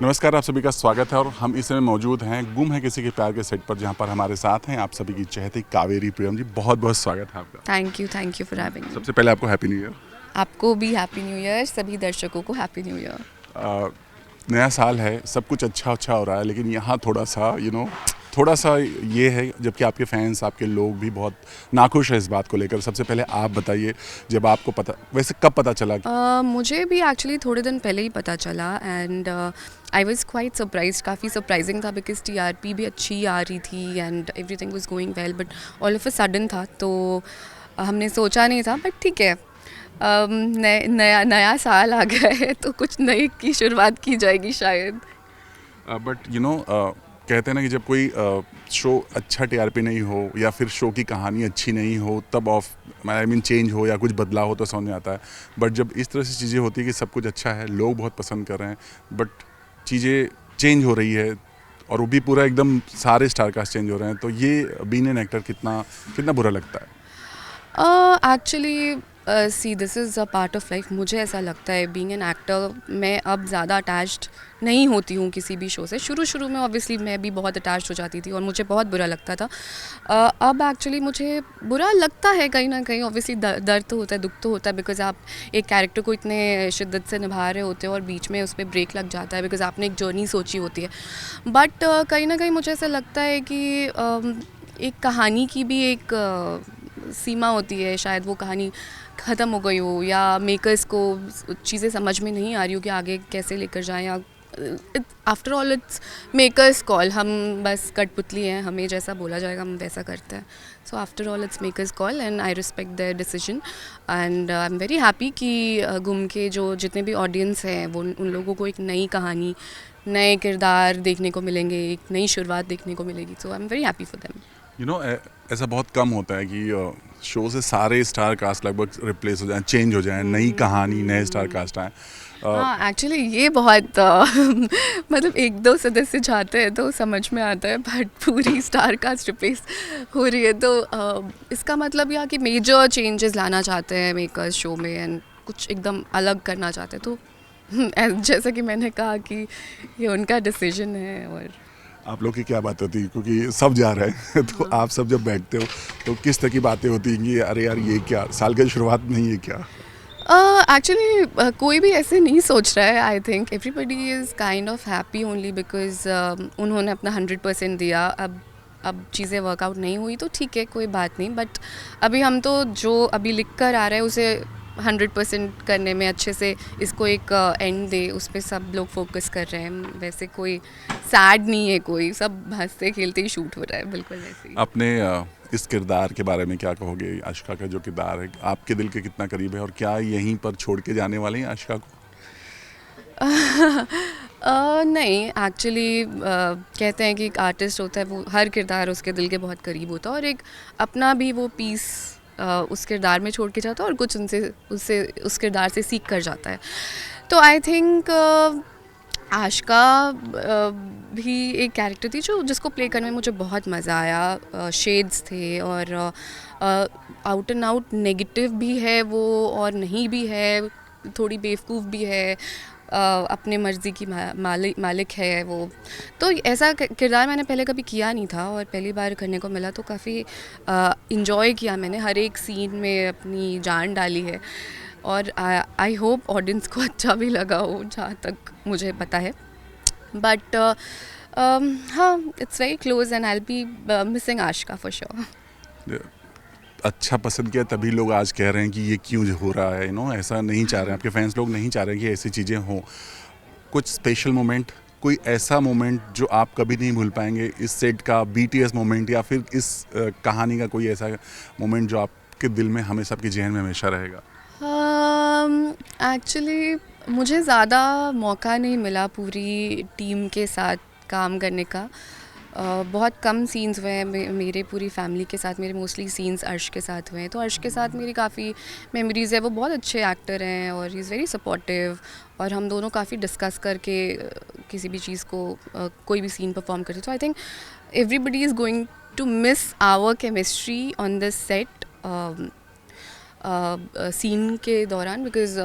नमस्कार, आप सभी का स्वागत है और हम इस समय मौजूद हैं गुम है किसी के प्यार के सेट पर, जहां पर हमारे साथ हैं आप सभी की चहेती कावेरी प्रियम जी। बहुत बहुत स्वागत है आपका। Thank you for having me. सबसे पहले आपको हैप्पी न्यू ईयर। आपको भी हैप्पी न्यू ईयर, सभी दर्शकों को हैप्पी न्यू ईयर। नया साल है, सब कुछ अच्छा अच्छा हो रहा है, लेकिन यहाँ थोड़ा सा थोड़ा सा ये है, जबकि आपके फैंस, आपके लोग भी बहुत नाखुश है इस बात को लेकर। सबसे पहले आप बताइए, जब आपको पता, वैसे कब पता चला? मुझे भी एक्चुअली थोड़े दिन पहले ही पता चला and I was quite surprise. काफ़ी सरप्राइजिंग था बिकॉज टीआरपी भी अच्छी आ रही थी and everything was going well, but all of a sudden था तो हमने सोचा नहीं था, बट ठीक है। नया साल आ गया है तो कुछ नई की शुरुआत की जाएगी शायद। बट कहते हैं ना कि जब कोई शो अच्छा टीआरपी नहीं हो या फिर शो की कहानी अच्छी नहीं हो, तब चेंज हो या कुछ बदलाव हो तो समझ में आता है। बट जब इस तरह से चीज़ें होती है कि सब कुछ अच्छा है, लोग बहुत पसंद कर रहे हैं, बट चीज़ें चेंज हो रही है और वो भी पूरा एकदम सारे स्टार कास्ट चेंज हो रहे हैं, तो ये बीइंग एन एक्टर कितना कितना बुरा लगता है? Actually see this is a part of life. मुझे ऐसा लगता है बीइंग एन एक्टर मैं अब ज़्यादा अटैच्ड नहीं होती हूँ किसी भी शो से। शुरू में ऑब्वियसली मैं भी बहुत अटैच्ड हो जाती थी और मुझे बहुत बुरा लगता था। अब एक्चुअली मुझे बुरा लगता है कहीं ना कहीं। ऑब्वियसली दर्द तो होता है, दुख तो होता है, बिकॉज आप एक कैरेक्टर को इतने शिद्दत से निभा रहे होते हो और बीच में उस पर ब्रेक लग जाता है बिकॉज आपने एक जर्नी सोची होती है। बट कहीं ना कहीं मुझे ऐसा लगता है कि एक कहानी की भी एक सीमा होती है। शायद वो कहानी ख़त्म हो गई हो या मेकर्स को चीज़ें समझ में नहीं आ रही हो कि आगे कैसे लेकर जाएं, या after all it's makers call. हम बस कठपुतली हैं, हमें जैसा बोला जाएगा हम वैसा करते हैं। So after all it's makers call and I respect there decision and I am very happy कि गुम के जो जितने भी ऑडियंस हैं वो उन लोगों को एक नई कहानी, नए किरदार देखने को मिलेंगे, एक नई शुरुआत देखने को मिलेगी। So I am very happy for them. ऐसा बहुत कम होता है कि शो से सारे स्टार कास्ट लगभग रिप्लेस हो जाएं, चेंज हो जाएं, नई कहानी, नए स्टार कास्ट आए। हाँ एक्चुअली ये बहुत मतलब एक दो सदस्य जाते हैं तो समझ में आता है, बट पूरी स्टार कास्ट रिप्लेस हो रही है तो इसका मतलब यह कि मेजर चेंजेस लाना चाहते हैं मेकर्स शो में एंड कुछ एकदम अलग करना चाहते हैं। तो जैसा कि मैंने कहा कि ये उनका डिसीजन है। और आप लोग की क्या बात होती है, क्योंकि सब जा रहे हैं तो आप सब जब बैठते हो तो किस तरह की बातें होती हैं कि अरे यार ये क्या, साल की शुरुआत नहीं है क्या? एक्चुअली कोई भी ऐसे नहीं सोच रहा है। आई think everybody is kind of happy only because उन्होंने अपना 100% दिया। अब चीज़ें वर्कआउट नहीं हुई तो ठीक है, कोई बात नहीं, बट अभी हम तो जो अभी लिख कर आ रहे हैं उसे 100% करने में अच्छे से इसको एक एंड दे, उस पर सब लोग फोकस कर रहे हैं। वैसे कोई सैड नहीं है, कोई सब हंसते खेलते ही शूट हो रहा है, बिल्कुल वैसे ही। अपने इस किरदार के बारे में क्या कहोगे? आशिका का जो किरदार है आपके दिल के कितना करीब है और क्या यहीं पर छोड़ के जाने वाले हैं आशिका को? नहीं एक्चुअली कहते हैं कि एक आर्टिस्ट होता है वो हर किरदार उसके दिल के बहुत करीब होता है और एक अपना भी वो पीस उस किरदार में छोड़ के जाता है और कुछ उनसे उससे उस किरदार से सीख कर जाता है। तो आई थिंक आशिका भी एक कैरेक्टर थी जो जिसको प्ले करने में मुझे बहुत मज़ा आया। शेड्स थे और आउट एंड आउट नेगेटिव भी है वो और नहीं भी है, थोड़ी बेवकूफ़ भी है, अपने मर्ज़ी की मालिक है वो। तो ऐसा किरदार मैंने पहले कभी किया नहीं था और पहली बार करने को मिला तो काफ़ी इन्जॉय किया मैंने। हर एक सीन में अपनी जान डाली है और आई होप ऑडियंस को अच्छा भी लगा हो, जहाँ तक मुझे पता है। बट हाँ, it's very close and I will be missing Ashika for sure. अच्छा पसंद किया तभी लोग आज कह रहे हैं कि ये क्यों हो रहा है, ऐसा नहीं चाह रहे हैं, आपके फैंस लोग नहीं चाह रहे हैं कि ऐसी चीज़ें हों। कुछ स्पेशल मोमेंट, कोई ऐसा मोमेंट जो आप कभी नहीं भूल पाएंगे, इस सेट का बीटीएस मोमेंट या फिर इस कहानी का कोई ऐसा मोमेंट जो आपके दिल में हमेशा, आपके जहन में हमेशा रहेगा? एक्चुअली मुझे ज़्यादा मौका नहीं मिला पूरी टीम के साथ काम करने का। बहुत कम सीन्स हुए हैं मेरे पूरी फैमिली के साथ। मेरे मोस्टली सीन्स अर्श के साथ हुए हैं, तो अर्श के साथ मेरी काफ़ी मेमोरीज़ है। वो बहुत अच्छे एक्टर हैं और ही इज़ वेरी सपोर्टिव और हम दोनों काफ़ी डिस्कस करके किसी भी चीज़ को कोई भी सीन परफॉर्म करते। तो I think everybody is going to miss our chemistry on this set. Scene के दौरान, बिकॉज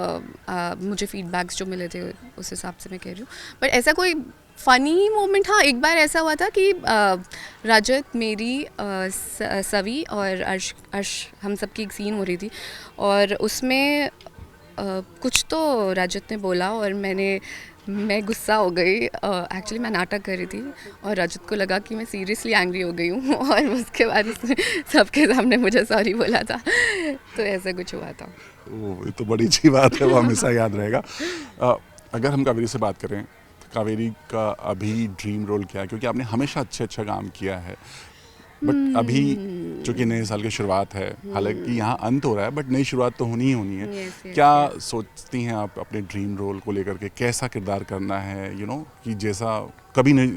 मुझे फीडबैक्स जो मिले थे उस हिसाब से मैं कह रही हूँ. बट ऐसा कोई फ़नी मोमेंट, हाँ एक बार ऐसा हुआ था कि रजत, मेरी, सवी और अर्श हम सब की एक सीन हो रही थी और उसमें कुछ तो रजत ने बोला और मैं गुस्सा हो गई. एक्चुअली मैं नाटक कर रही थी और रजत को लगा कि मैं सीरियसली एंग्री हो गई हूँ और उसके बाद उसने सबके सामने मुझे सॉरी बोला था. तो ऐसा कुछ हुआ था. ओह, ये तो बड़ी अच्छी बात है, वो हमेशा याद रहेगा. अगर हम कावेरी से बात करें, कावेरी का अभी ड्रीम रोल क्या है? क्योंकि आपने हमेशा अच्छा काम किया है, बट अभी चूंकि नए साल की शुरुआत है, हालांकि यहाँ अंत हो रहा है, बट नई शुरुआत तो होनी ही होनी है. Yes, क्या yes. सोचती हैं आप अपने ड्रीम रोल को लेकर के? कैसा किरदार करना है, कि जैसा कभी नहीं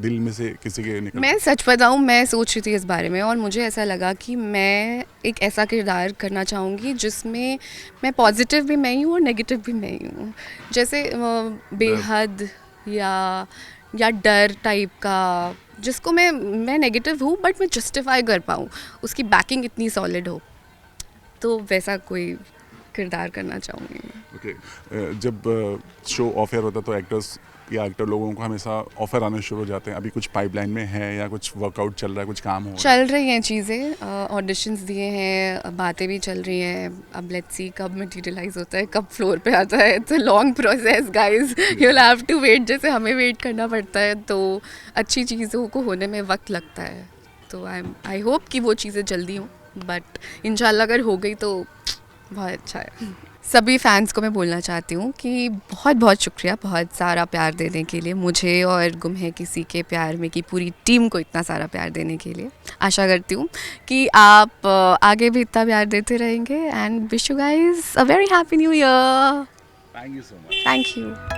दिल में से किसी के निकल. मैं सच बताऊँ, मैं सोच रही थी इस बारे में और मुझे ऐसा लगा कि मैं एक ऐसा किरदार करना चाहूँगी जिसमें मैं पॉजिटिव भी मैं ही हूँ और नेगेटिव भी मैं ही हूँ. जैसे बेहद या डर टाइप का, जिसको मैं नेगेटिव हूँ बट मैं जस्टिफाई कर पाऊँ, उसकी बैकिंग इतनी सॉलिड हो. तो वैसा कोई किरदार करना चाहूँगी मैं. ओके. जब शो ऑफ एयर होता है तो एक्टर्स या एक्टर लोगों को हमेशा ऑफर आने शुरू हो जाते हैं. अभी कुछ पाइपलाइन में है या कुछ वर्कआउट चल रहा है, कुछ काम हो रहा है? चल रही हैं चीज़ें, ऑडिशंस दिए हैं, बातें भी चल रही हैं. अब लेट्स सी कब मटेरियलाइज होता है, कब फ्लोर पे आता है. It's a long process guys, you will have to wait. जैसे हमें वेट करना पड़ता है, तो अच्छी चीज़ों को होने में वक्त लगता है. तो आई होप कि वो चीज़ें जल्दी हों, बट इंशाल्लाह अगर हो गई तो बहुत अच्छा है. सभी फैंस को मैं बोलना चाहती हूँ कि बहुत बहुत शुक्रिया, बहुत सारा प्यार देने के लिए मुझे, और गुम है किसी के प्यार में की पूरी टीम को इतना सारा प्यार देने के लिए. आशा करती हूँ कि आप आगे भी इतना प्यार देते रहेंगे. And wish you guys a very happy new year. Thank you so much. Thank you.